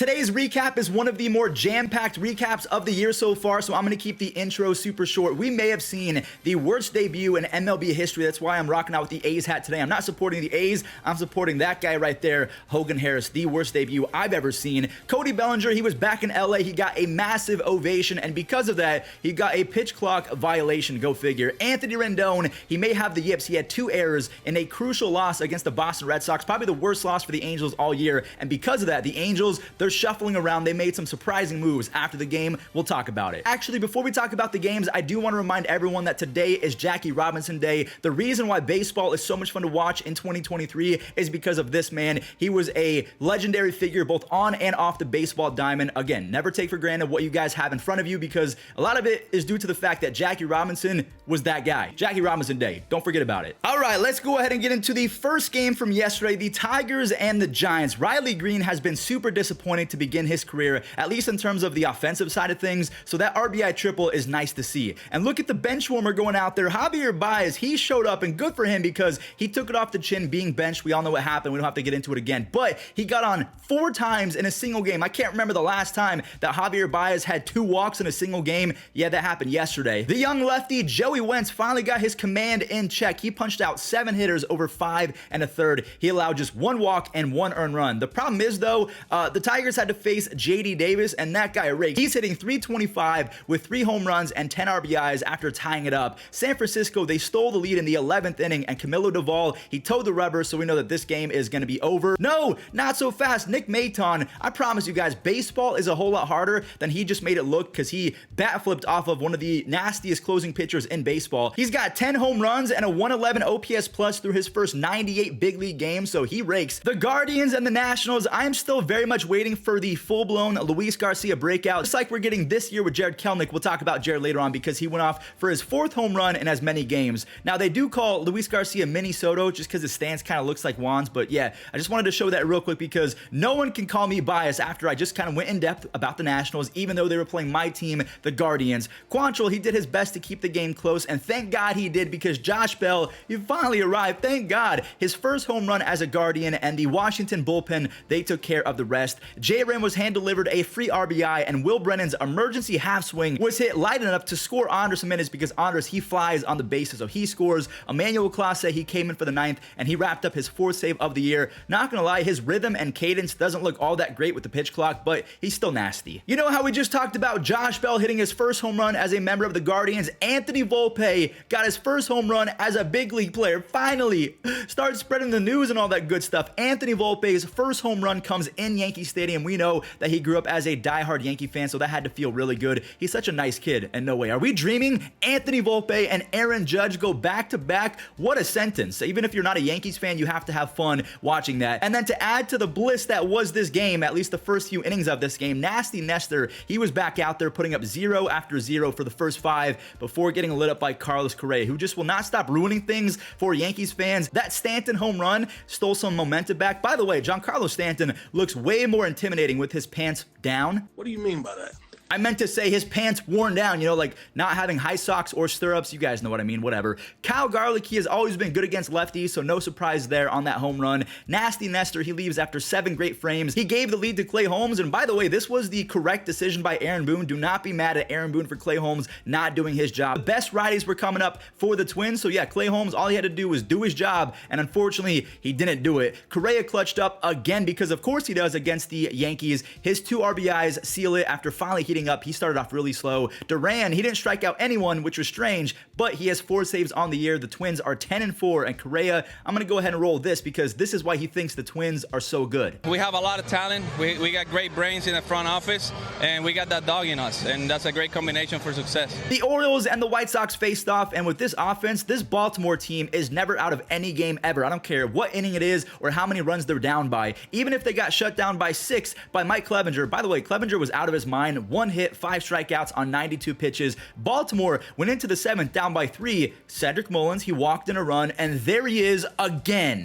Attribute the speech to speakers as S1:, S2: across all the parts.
S1: Today's recap is one of the more jam-packed recaps of the year so far, so I'm going to keep the intro super short. We may have seen the worst debut in MLB history. That's why I'm rocking out with the A's hat today. I'm not supporting the A's. I'm supporting that guy right there, Hogan Harris, the worst debut I've ever seen. Cody Bellinger, he was back in LA. He got a massive ovation, and because of that, he got a pitch clock violation. Go figure. Anthony Rendon, he may have the yips. He had 2 errors in a crucial loss against the Boston Red Sox, probably the worst loss for the Angels all year, and because of that, the Angels, they're shuffling around. They made some surprising moves after the game. We'll talk about it. Actually, before we talk about the games, I do want to remind everyone that today is Jackie Robinson Day. The reason why baseball is so much fun to watch in 2023 is because of this man. He was a legendary figure both on and off the baseball diamond. Again, never take for granted what you guys have in front of you because a lot of it is due to the fact that Jackie Robinson was that guy. Jackie Robinson Day. Don't forget about it. All right, let's go ahead and get into the first game from yesterday, the Tigers and the Giants. Riley Green has been super disappointing to begin his career, at least in terms of the offensive side of things, so that RBI triple is nice to see. And look at the bench warmer going out there. Javier Baez, he showed up, and good for him because he took it off the chin being benched. We all know what happened. We don't have to get into it again, but he got on 4 times in a single game. I can't remember the last time that Javier Baez had 2 walks in a single game. Yeah, that happened yesterday. The young lefty, Joey Wentz, finally got his command in check. He punched out 7 hitters over 5 1/3. He allowed just 1 walk and 1 earned run. The problem is, though, the Tigers had to face JD Davis, and that guy raked. He's hitting .325 with 3 home runs and 10 RBIs after tying it up. San Francisco, they stole the lead in the 11th inning, and Camilo Doval, he towed the rubber, so we know that this game is going to be over. No, not so fast. Nick Maton, I promise you guys, baseball is a whole lot harder than he just made it look because he bat flipped off of one of the nastiest closing pitchers in baseball. He's got 10 home runs and a 111 OPS plus through his first 98 big league games, so he rakes. The Guardians and the Nationals, I'm still very much waiting for the full-blown Luis Garcia breakout, just like we're getting this year with Jared Kelenic. We'll talk about Jared later on because he went off for his 4th home run in as many games. Now, they do call Luis Garcia Mini Soto just because his stance kind of looks like Juan's, but yeah, I just wanted to show that real quick because no one can call me biased after I just kind of went in depth about the Nationals, even though they were playing my team, the Guardians. Quantrill, he did his best to keep the game close, and thank God he did because Josh Bell, he finally arrived. Thank God. His first home run as a Guardian, and the Washington bullpen, they took care of the rest. J-Ram was hand-delivered a free RBI, and Will Brennan's emergency half swing was hit light enough to score Andres Gimenez because Andres, he flies on the bases, so he scores. Emmanuel Clase, he came in for the 9th, and he wrapped up his 4th save of the year. Not gonna lie, his rhythm and cadence doesn't look all that great with the pitch clock, but he's still nasty. You know how we just talked about Josh Bell hitting his first home run as a member of the Guardians? Anthony Volpe got his first home run as a big league player. Finally, start spreading the news and all that good stuff. Anthony Volpe's first home run comes in Yankee Stadium. We know that he grew up as a diehard Yankee fan, so that had to feel really good. He's such a nice kid, and no way. Are we dreaming? Anthony Volpe and Aaron Judge go back-to-back? What a sentence. Even if you're not a Yankees fan, you have to have fun watching that. And then to add to the bliss that was this game, at least the first few innings of this game, Nasty Nestor, he was back out there putting up 0 after 0 for the first 5 before getting lit up by Carlos Correa, who just will not stop ruining things for Yankees fans. That Stanton home run stole some momentum back. By the way, Giancarlo Stanton looks way more intimidating with his pants down.
S2: What do you mean by that?
S1: I meant to say his pants worn down, you know, like not having high socks or stirrups. You guys know what I mean, whatever. Kyle Garlick, he has always been good against lefties, so no surprise there on that home run. Nasty Nestor, he leaves after 7 great frames. He gave the lead to Clay Holmes, and by the way, this was the correct decision by Aaron Boone. Do not be mad at Aaron Boone for Clay Holmes not doing his job. The best righties were coming up for the Twins, so yeah, Clay Holmes, all he had to do was do his job, and unfortunately, he didn't do it. Correa clutched up again because of course he does against the Yankees. His 2 RBIs seal it after finally heating up. He started off really slow. Duran, he didn't strike out anyone, which was strange, but he has 4 saves on the year. The Twins are 10-4, and Correa, I'm going to go ahead and roll this because this is why he thinks the Twins are so good.
S3: We have a lot of talent. We got great brains in the front office, and we got that dog in us, and that's a great combination for success.
S1: The Orioles and the White Sox faced off, and with this offense, this Baltimore team is never out of any game ever. I don't care what inning it is or how many runs they're down by. Even if they got shut down by 6 by Mike Clevenger. By the way, Clevenger was out of his mind. 1 hit, 5 strikeouts on 92 pitches. Baltimore went into the 7th down by 3. Cedric Mullins, he walked in a run, and there he is again.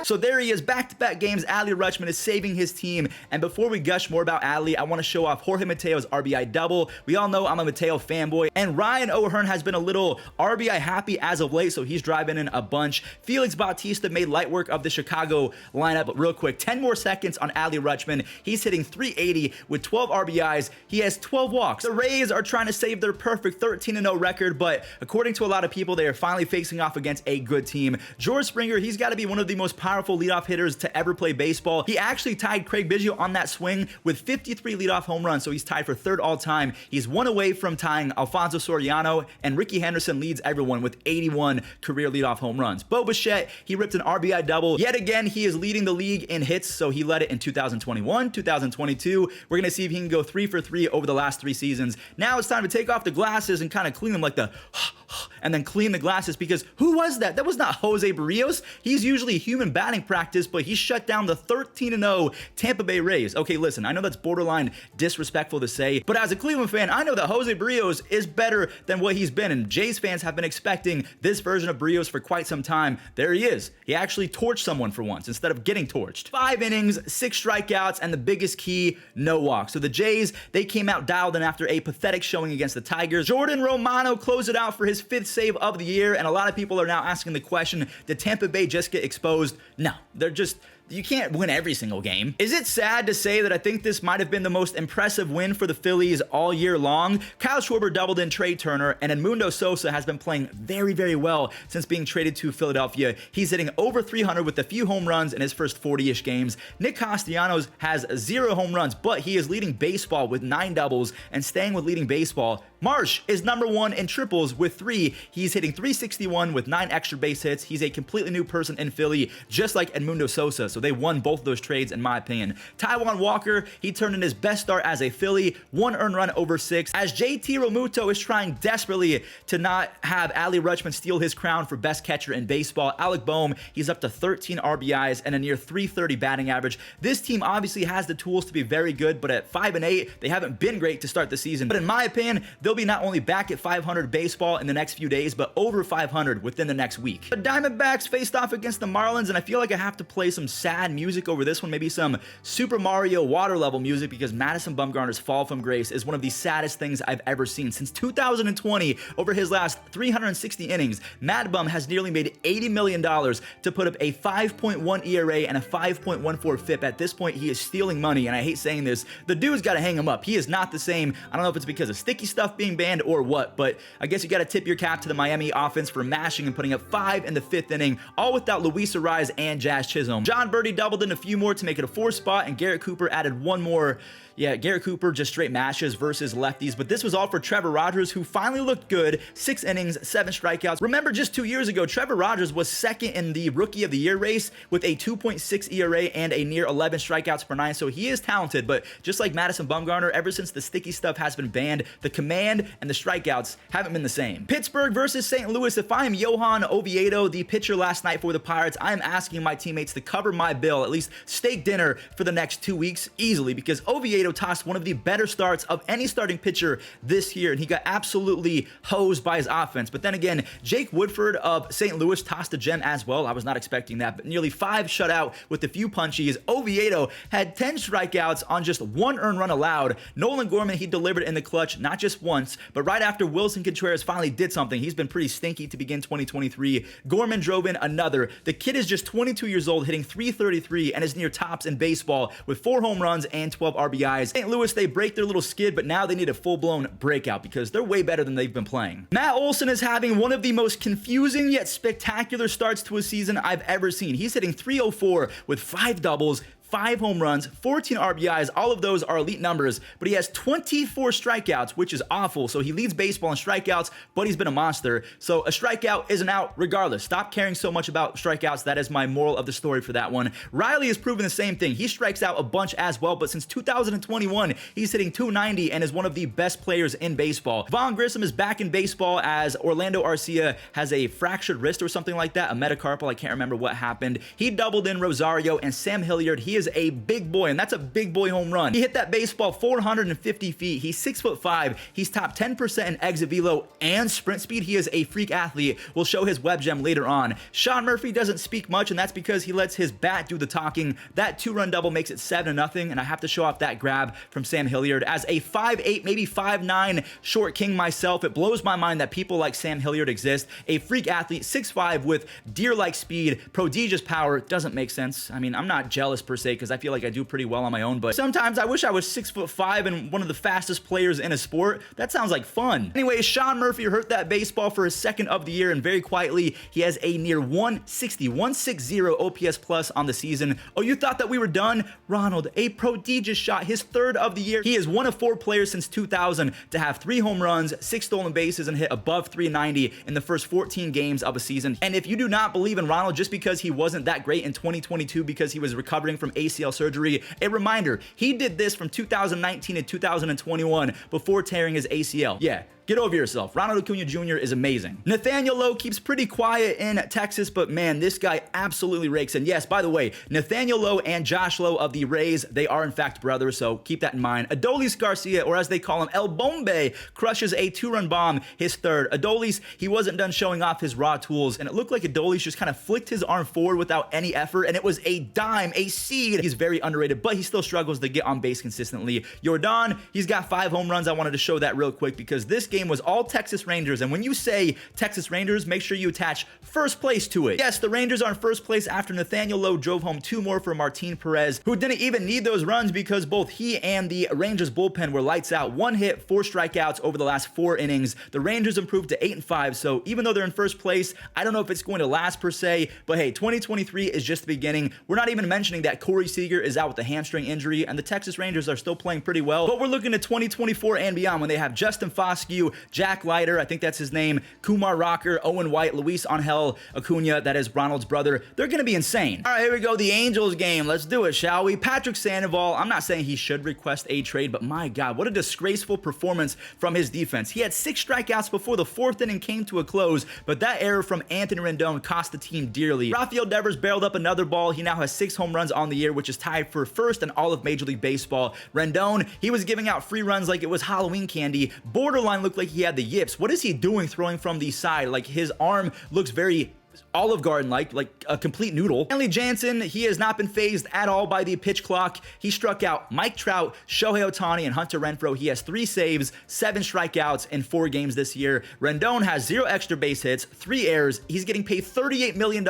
S1: So there he is, back-to-back games. Adley Rutschman is saving his team. And before we gush more about Adley, I want to show off Jorge Mateo's RBI double. We all know I'm a Mateo fanboy, and Ryan O'Hearn has been a little RBI happy as of late, so he's driving in a bunch. Felix Bautista made light work of the Chicago lineup. But real quick, 10 more seconds on Adley Rutschman. He's hitting .380 with 12 RBIs. He has 12 walks. The Rays are trying to save their perfect 13-0 record, but according to a lot of people, they are finally facing off against a good team. George Springer, he's got to be one of the most powerful leadoff hitters to ever play baseball. He actually tied Craig Biggio on that swing with 53 leadoff home runs, so he's tied for 3rd all-time. He's 1 away from tying Alfonso Soriano, and Ricky Henderson leads everyone with 81 career leadoff home runs. Bo Bichette, he ripped an RBI double. Yet again, he is leading the league in hits, so he led it in 2021, 2022. We're going to see if he can go 3 for 3 over the last 3 seasons. Now it's time to take off the glasses and kind of clean them like the and then clean the glasses, because who was that? That was not Jose Barrios. He's usually human batting practice, but he shut down the 13-0 Tampa Bay Rays. Okay, listen, I know that's borderline disrespectful to say, but as a Cleveland fan, I know that Jose Barrios is better than what he's been, and Jays fans have been expecting this version of Barrios for quite some time. There he is. He actually torched someone for once instead of getting torched. 5 innings, 6 strikeouts, and the biggest key, no walks. So the Jays, they came out dialed in after a pathetic showing against the Tigers. Jordan Romano closed it out for his 5th save of the year, and a lot of people are now asking the question, did Tampa Bay just get exposed? No, you can't win every single game. Is it sad to say that I think this might have been the most impressive win for the Phillies all year long? Kyle Schwarber doubled in Trey Turner, and Edmundo Sosa has been playing very, very well since being traded to Philadelphia. He's hitting over 300 with a few home runs in his first 40-ish games. Nick Castellanos has 0 home runs, but he is leading baseball with 9 doubles, and staying with leading baseball, Marsh is number 1 in triples with 3. He's hitting .361 with 9 extra base hits. He's a completely new person in Philly, just like Edmundo Sosa, so they won both of those trades in my opinion. Taijuan Walker, he turned in his best start as a Philly, 1 earned run over 6, as JT Realmuto is trying desperately to not have Adley Rutschman steal his crown for best catcher in baseball. Alec Boehm, he's up to 13 RBIs and a near .330 batting average. This team obviously has the tools to be very good, but at 5-8, they haven't been great to start the season. But in my opinion, they'll be not only back at 500 baseball in the next few days, but over 500 within the next week. The Diamondbacks faced off against the Marlins, and I feel like I have to play some sad music over this one, maybe some Super Mario water level music, because Madison Bumgarner's fall from grace is one of the saddest things I've ever seen. Since 2020, over his last 360 innings, Mad Bum has nearly made $80 million to put up a 5.1 ERA and a 5.14 FIP. At this point, he is stealing money, and I hate saying this. The dude's got to hang him up. He is not the same. I don't know if it's because of sticky stuff being banned or what, but I guess you got to tip your cap to the Miami offense for mashing and putting up 5 in the 5th inning, all without Luis Arraez and Jazz Chisholm. John Birdie doubled in a few more to make it a 4th spot, and Garrett Cooper added 1 more. Yeah, Garrett Cooper just straight mashes versus lefties, but this was all for Trevor Rogers, who finally looked good. 6 innings, 7 strikeouts. Remember, just 2 years ago, Trevor Rogers was 2nd in the Rookie of the Year race with a 2.6 ERA and a near 11 strikeouts per 9, so he is talented, but just like Madison Bumgarner, ever since the sticky stuff has been banned, the command and the strikeouts haven't been the same. Pittsburgh versus St. Louis. If I am Johan Oviedo, the pitcher last night for the Pirates, I am asking my teammates to cover my bill, at least steak dinner for the next 2 weeks easily, because Oviedo tossed one of the better starts of any starting pitcher this year, and he got absolutely hosed by his offense. But then again, Jake Woodford of St. Louis tossed a gem as well. I was not expecting that, but nearly 5 shutout with a few punchies. Oviedo had 10 strikeouts on just 1 earned run allowed. Nolan Gorman, he delivered in the clutch, not just once, but right after Wilson Contreras finally did something. He's been pretty stinky to begin 2023. Gorman drove in another. The kid is just 22 years old, hitting .333 and is near tops in baseball with 4 home runs and 12 RBIs. St. Louis, they break their little skid, but now they need a full-blown breakout because they're way better than they've been playing. Matt Olson is having one of the most confusing yet spectacular starts to a season I've ever seen. He's hitting .304 with 5 doubles, 5 home runs, 14 RBIs. All of those are elite numbers, but he has 24 strikeouts, which is awful. So he leads baseball in strikeouts, but he's been a monster. So a strikeout is an out regardless. Stop caring so much about strikeouts. That is my moral of the story for that one. Riley has proven the same thing. He strikes out a bunch as well, but since 2021, he's hitting .290 and is one of the best players in baseball. Vaughn Grissom is back in baseball as Orlando Arcia has a fractured wrist or something like that, a metacarpal. I can't remember what happened. He doubled in Rosario, and Sam Hilliard, he is is a big boy, and that's a big boy home run. He hit that baseball 450 feet. He's 6'5". He's top 10% in exit velo and sprint speed. He is a freak athlete. We'll show his web gem later on. Sean Murphy doesn't speak much, and that's because he lets his bat do the talking. That 2-run double makes it 7-0, and I have to show off that grab from Sam Hilliard. As a 5'8", maybe 5'9" short king myself, it blows my mind that people like Sam Hilliard exist. A freak athlete, 6'5", with deer-like speed, prodigious power. Doesn't make sense. I mean, I'm not jealous per se because I feel like I do pretty well on my own, but sometimes I wish I was 6'5" and one of the fastest players in a sport. That sounds like fun. Anyways, Sean Murphy hurt that baseball for his second of the year, and very quietly, he has a near 160 OPS plus on the season. Oh, you thought that we were done? Ronald, a prodigious shot, his third of the year. He is one of 4 players since 2000 to have 3 home runs, 6 stolen bases, and hit above 390 in the first 14 games of a season. And if you do not believe in Ronald just because he wasn't that great in 2022 because he was recovering from ACL surgery, a reminder, he did this from 2019 to 2021 before tearing his ACL. Yeah. Get over yourself. Ronald Acuna Jr. is amazing. Nathaniel Lowe keeps pretty quiet in Texas, but man, this guy absolutely rakes. And yes, by the way, Nathaniel Lowe and Josh Lowe of the Rays, they are in fact brothers, so keep that in mind. Adolis Garcia, or as they call him, El Bombe, crushes a 2-run bomb, his third. Adolis, he wasn't done showing off his raw tools, and it looked like Adolis just kind of flicked his arm forward without any effort, and it was a dime, a seed. He's very underrated, but he still struggles to get on base consistently. Yordan, he's got 5 home runs. I wanted to show that real quick because this game was all Texas Rangers, and when you say Texas Rangers, make sure you attach first place to it. Yes, the Rangers are in first place after Nathaniel Lowe drove home 2 more for Martin Perez, who didn't even need those runs because both he and the Rangers bullpen were lights out. 1 hit, 4 strikeouts over the last 4 innings. The Rangers improved to 8-5, so even though they're in first place, I don't know if it's going to last per se, but hey, 2023 is just the beginning. We're not even mentioning that Corey Seager is out with a hamstring injury, and the Texas Rangers are still playing pretty well, but we're looking at 2024 and beyond when they have Justin Foscue, Jack Leiter, I think that's his name, Kumar Rocker, Owen White, Luis Angel Acuna, that is Ronald's brother. They're going to be insane. All right, here we go. The Angels game. Let's do it, shall we? Patrick Sandoval, I'm not saying he should request a trade, but my God, what a disgraceful performance from his defense. He had 6 strikeouts before the 4th inning came to a close, but that error from Anthony Rendon cost the team dearly. Rafael Devers barreled up another ball. He now has 6 home runs on the year, which is tied for first in all of Major League Baseball. Rendon, he was giving out free runs like it was Halloween candy. Borderline looked like he had the yips. What is he doing throwing from the side? Like, his arm looks very Olive Garden like a complete noodle. Stanley Jansen, he has not been phased at all by the pitch clock. He struck out Mike Trout, Shohei Ohtani, and Hunter Renfroe. He has 3 saves, 7 strikeouts in 4 games this year. Rendon has 0 extra base hits, 3 errors. He's getting paid $38 million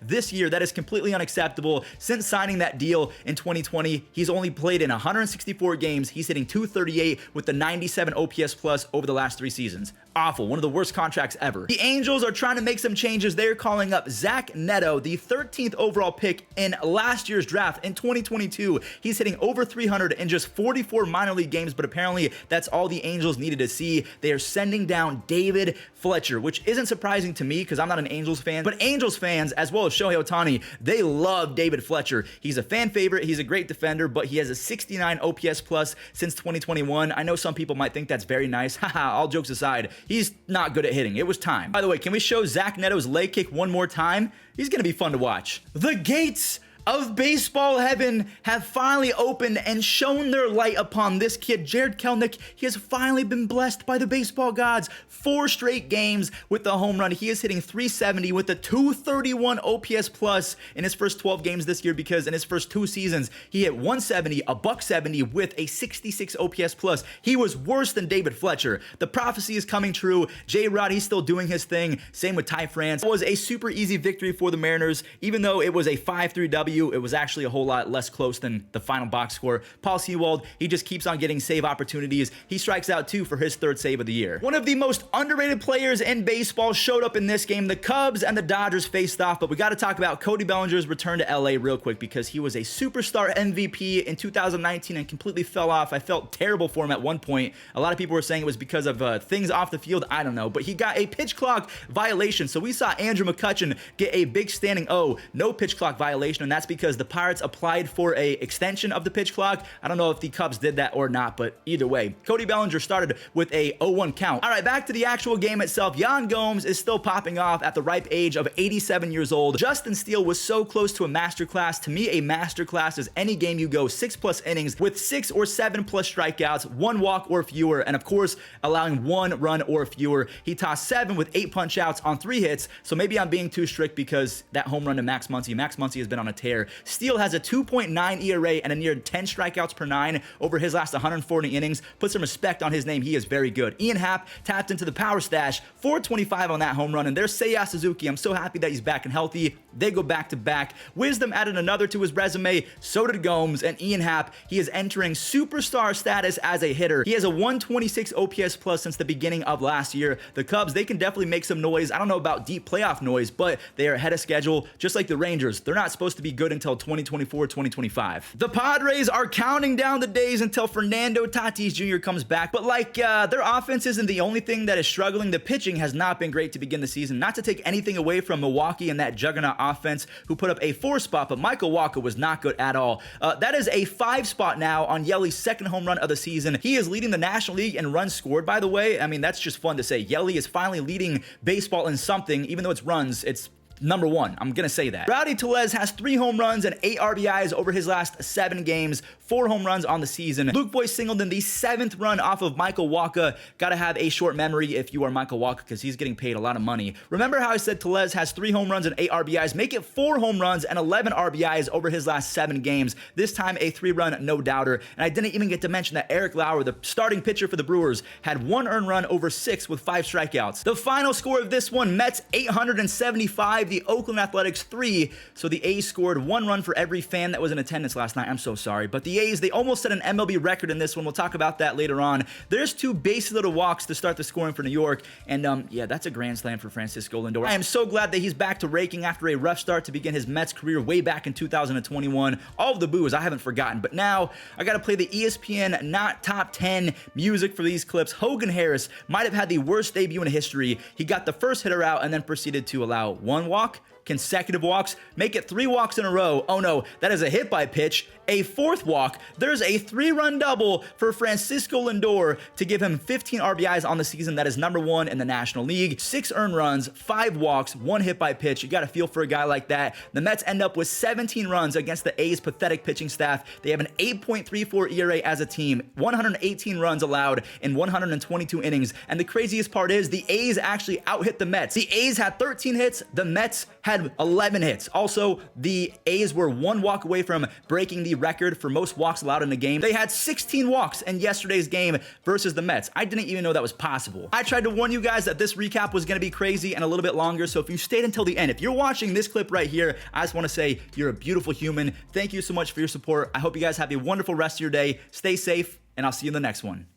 S1: this year. That is completely unacceptable. Since signing that deal in 2020, he's only played in 164 games. He's hitting .238 with the 97 OPS plus over the last 3 seasons. Awful. One of the worst contracts ever. The Angels are trying to make some changes. They're calling up Zach Neto, the 13th overall pick in last year's draft in 2022. He's hitting over 300 in just 44 minor league games, but apparently that's all the Angels needed to see. They are sending down David Fletcher, which isn't surprising to me because I'm not an Angels fan, but Angels fans, as well as Shohei Ohtani, they love David Fletcher. He's a fan favorite. He's a great defender, but he has a 69 OPS plus since 2021. I know some people might think that's very nice. Haha, all jokes aside, he's not good at hitting. It was time. By the way, can we show Zach Neto's leg kick one more time? He's going to be fun to watch. The gates of baseball heaven have finally opened and shown their light upon this kid, Jared Kelenic. He has finally been blessed by the baseball gods. 4 straight games with the home run. He is hitting .370 with a .231 OPS plus in his first 12 games this year, because in his first 2 seasons, he hit .170, a .170 with a 66 OPS plus. He was worse than David Fletcher. The prophecy is coming true. J-Rod, he's still doing his thing. Same with Ty France. It was a super easy victory for the Mariners, even though it was a 5-3 W. It was actually a whole lot less close than the final box score. Paul Sewald, he just keeps on getting save opportunities. He strikes out 2 for his 3rd save of the year. One of the most underrated players in baseball showed up in this game. The Cubs and the Dodgers faced off, but we got to talk about Cody Bellinger's return to LA real quick, because he was a superstar MVP in 2019 and completely fell off. I felt terrible for him at one point. A lot of people were saying it was because of things off the field. I don't know, but he got a pitch clock violation. So we saw Andrew McCutchen get a big standing O, no pitch clock violation, and that's that's because the Pirates applied for a extension of the pitch clock. I don't know if the Cubs did that or not, but either way, Cody Bellinger started with a 0-1 count. All right, back to the actual game itself. Yan Gomes is still popping off at the ripe age of 87 years old. Justin Steele was so close to a masterclass. To me, a masterclass is any game you go 6+ innings with 6 or 7+ strikeouts, 1 walk or fewer, and of course, allowing 1 run or fewer. He tossed 7 with 8 punch outs on 3 hits, so maybe I'm being too strict because that home run to Max Muncy. Max Muncy has been on a tear. Steele has a 2.9 ERA and a near 10 strikeouts per 9 over his last 140 innings. Put some respect on his name. He is very good. Ian Happ tapped into the power stash, 425 on that home run, and there's Seiya Suzuki. I'm so happy that he's back and healthy. They go back to back. Wisdom added another to his resume. So did Gomes, and Ian Happ, he is entering superstar status as a hitter. He has a 126 OPS plus since the beginning of last year. The Cubs, they can definitely make some noise. I don't know about deep playoff noise, but they are ahead of schedule, just like the Rangers. They're not supposed to be good until 2024, 2025. The Padres are counting down the days until Fernando Tatis Jr. comes back, but their offense isn't the only thing that is struggling. The pitching has not been great to begin the season. Not to take anything away from Milwaukee and that juggernaut offense who put up a 4 spot, but Michael Walker was not good at all. That is a 5 spot now on Yelly's second home run of the season. He is leading the National League in runs scored, by the way. I mean, that's just fun to say. Yelly is finally leading baseball in something, even though it's runs, it's number 1. I'm going to say that. Rowdy Tellez has 3 home runs and 8 RBIs over his last 7 games, 4 home runs on the season. Luke Voigt singled in the 7th run off of Michael Wacha. Got to have a short memory if you are Michael Wacha because he's getting paid a lot of money. Remember how I said Tellez has 3 home runs and 8 RBIs? Make it 4 home runs and 11 RBIs over his last 7 games. This time a 3-run no-doubter. And I didn't even get to mention that Eric Lauer, the starting pitcher for the Brewers, had 1 earned run over 6 with 5 strikeouts. The final score of this one, Mets 875, the Oakland Athletics 3. So the A's scored 1 run for every fan that was in attendance last night. I'm so sorry. But the A's, they almost set an MLB record in this one. We'll talk about that later on. There's 2 base little walks to start the scoring for New York. And yeah, that's a grand slam for Francisco Lindor. I am so glad that he's back to raking after a rough start to begin his Mets career way back in 2021. All of the boos I haven't forgotten. But now I got to play the ESPN not top 10 music for these clips. Hogan Harris might have had the worst debut in history. He got the first hitter out and then proceeded to allow 1 walk, consecutive walks, make it 3 walks in a row. Oh no, that is a hit by pitch. A 4th walk. There's a 3-run double for Francisco Lindor to give him 15 RBIs on the season. That is number 1 in the National League. 6 earned runs, 5 walks, 1 hit by pitch. You got to feel for a guy like that. The Mets end up with 17 runs against the A's pathetic pitching staff. They have an 8.34 ERA as a team, 118 runs allowed in 122 innings. And the craziest part is the A's actually out-hit the Mets. The A's had 13 hits. The Mets had 11 hits. Also, the A's were 1 walk away from breaking the record for most walks allowed in a game. They had 16 walks in yesterday's game versus the Mets. I didn't even know that was possible. I tried to warn you guys that this recap was going to be crazy and a little bit longer, so if you stayed until the end, if you're watching this clip right here, I just want to say you're a beautiful human. Thank you so much for your support. I hope you guys have a wonderful rest of your day. Stay safe, and I'll see you in the next one.